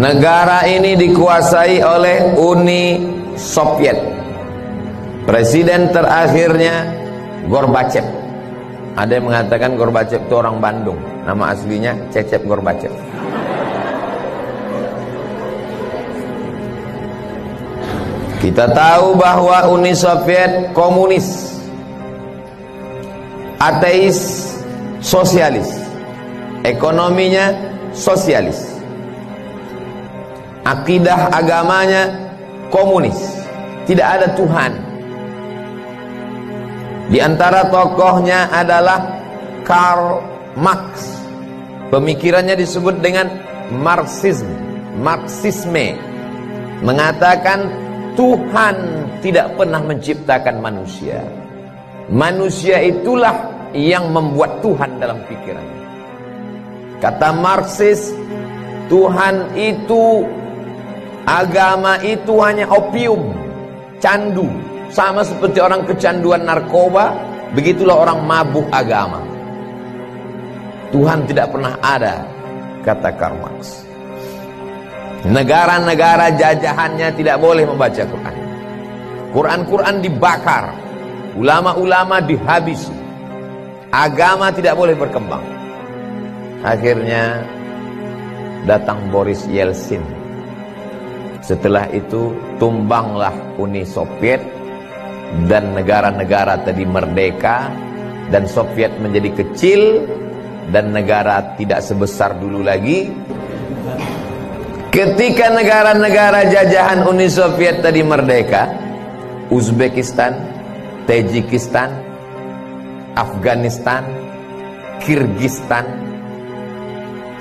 Negara ini dikuasai oleh Uni Soviet. Presiden terakhirnya Gorbachev. Ada yang mengatakan Gorbachev itu orang Bandung. Nama aslinya Cecep Gorbachev. Kita tahu bahwa Uni Soviet komunis, ateis, sosialis. Ekonominya sosialis. Akidah agamanya komunis. Tidak ada Tuhan. Di antara tokohnya adalah Karl Marx. Pemikirannya disebut dengan Marxisme. Mengatakan Tuhan tidak pernah menciptakan manusia. Manusia itulah yang membuat Tuhan dalam pikirannya. Kata Marxis, Tuhan itu, agama itu hanya opium, candu. Sama seperti orang kecanduan narkoba, begitulah orang mabuk agama. Tuhan tidak pernah ada, kata Karl Marx. Negara-negara jajahannya tidak boleh membaca Quran. Quran dibakar, ulama-ulama dihabisi, agama tidak boleh berkembang. Akhirnya datang Boris Yeltsin. Setelah itu tumbanglah Uni Soviet, dan negara-negara tadi merdeka, dan Soviet menjadi kecil, dan negara tidak sebesar dulu lagi. Ketika negara-negara jajahan Uni Soviet tadi merdeka, Uzbekistan, Tajikistan, Afghanistan, Kirgistan.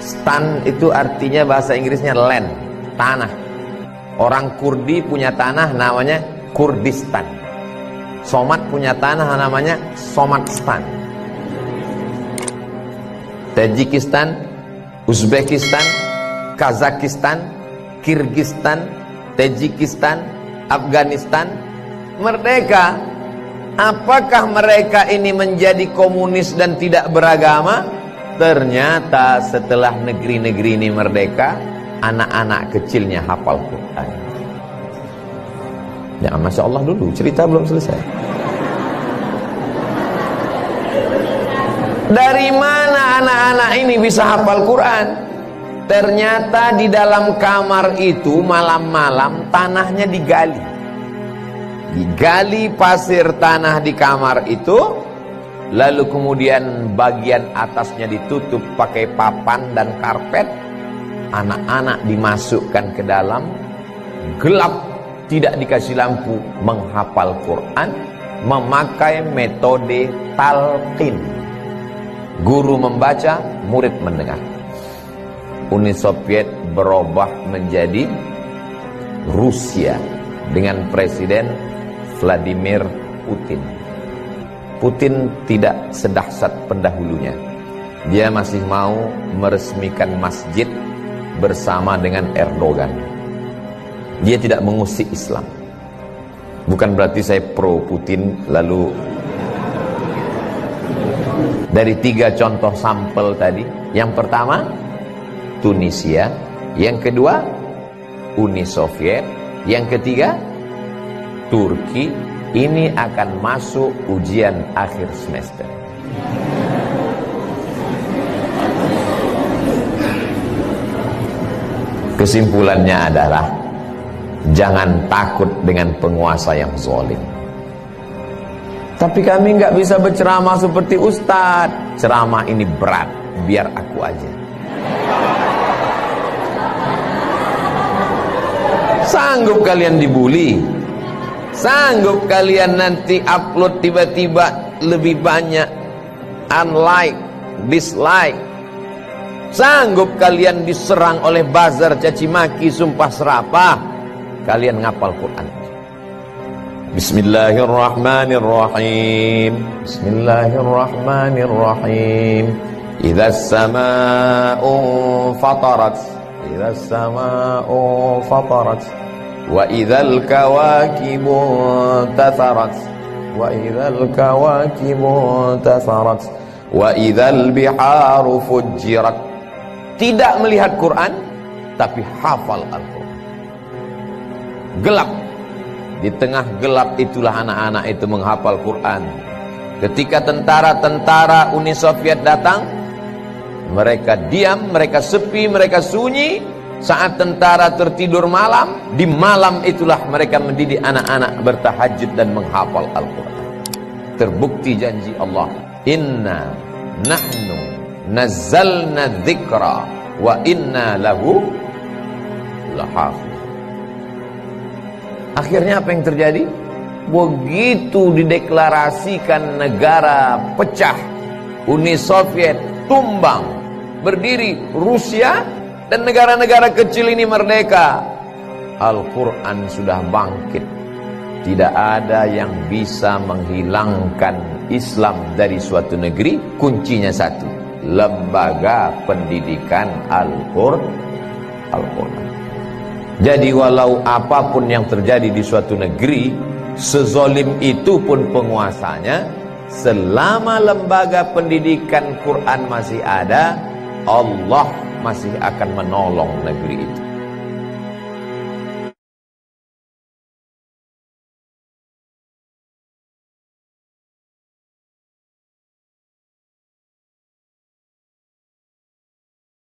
Stan itu artinya bahasa Inggrisnya land, tanah. Orang Kurdi punya tanah namanya Kurdistan. Somat punya tanah namanya Somatstan. Tajikistan, Uzbekistan, Kazakistan, Kirgistan, Tajikistan, Afghanistan merdeka. Apakah mereka ini menjadi komunis dan tidak beragama? Ternyata setelah negeri-negeri ini merdeka, anak-anak kecilnya hafal Quran. Ya, Masya Allah dulu, cerita belum selesai. Dari mana anak-anak ini bisa hafal Quran? Ternyata di dalam kamar itu malam-malam tanahnya digali. Digali pasir tanah di kamar itu, lalu kemudian bagian atasnya ditutup pakai papan dan karpet. Anak-anak dimasukkan ke dalam, gelap, tidak dikasih lampu, menghafal Quran, memakai metode talqin. Guru membaca, murid mendengar. Uni Soviet berubah menjadi Rusia dengan Presiden Vladimir Putin. Putin tidak sedahsyat pendahulunya. Dia masih mau meresmikan masjid bersama dengan Erdogan. Dia tidak mengusik Islam. Bukan berarti saya pro Putin. Lalu dari 3 contoh sampel tadi, yang pertama Tunisia, yang kedua Uni Soviet, yang ketiga Turki. Ini akan masuk ujian akhir semester. Kesimpulannya adalah jangan takut dengan penguasa yang zalim. Tapi kami nggak bisa berceramah seperti Ustadz. Ceramah ini berat, biar aku aja. Sanggup kalian dibully? Sanggup kalian nanti upload tiba-tiba lebih banyak unlike, dislike? Sanggup kalian diserang oleh buzzer, caci maki, sumpah serapah? Kalian ngapal Quran. Bismillahirrahmanirrahim. Bismillahirrahmanirrahim. Idza as-samaa'u fatarat. Idza as-samaa'u fatarat. Wa idzal kawakibu tatharat. Wa idzal kawakibu tatharat. Wa idzal biharu fujirat. Tidak melihat Quran, tapi hafal Al-Quran. Gelap. Di tengah gelap itulah anak-anak itu menghafal Quran. Ketika tentara-tentara Uni Soviet datang, mereka diam, mereka sepi, mereka sunyi. Saat tentara tertidur malam, di malam itulah mereka mendidik anak-anak bertahajud dan menghafal Al-Quran. Terbukti janji Allah, inna nahnu nazzalna dzikra wa inna lahu lahafiz. Akhirnya apa yang terjadi? Begitu dideklarasikan negara pecah, Uni Soviet tumbang, berdiri Rusia, dan negara-negara kecil ini merdeka. Al-Quran sudah bangkit. Tidak ada yang bisa menghilangkan Islam dari suatu negeri. Kuncinya satu, lembaga pendidikan Al-Quran. Jadi walau apapun yang terjadi di suatu negeri, sezolim itu pun penguasanya, selama lembaga pendidikan Quran masih ada, Allah masih akan menolong negeri itu.